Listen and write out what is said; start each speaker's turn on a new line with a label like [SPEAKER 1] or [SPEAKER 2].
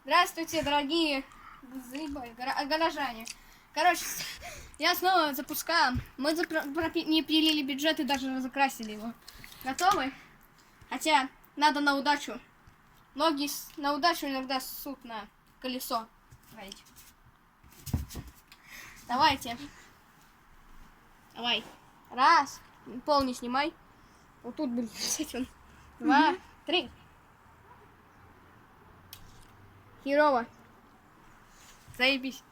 [SPEAKER 1] Здравствуйте, дорогие горожане. Короче, я снова запускаю. Мы не пилили бюджет и даже закрасили его. Готовы? Хотя надо на удачу. Ноги на удачу иногда ссут на колесо. Давайте. Давай. Раз. Пол не снимай. Вот тут, блин, он. Два, три. Херово. Заебись.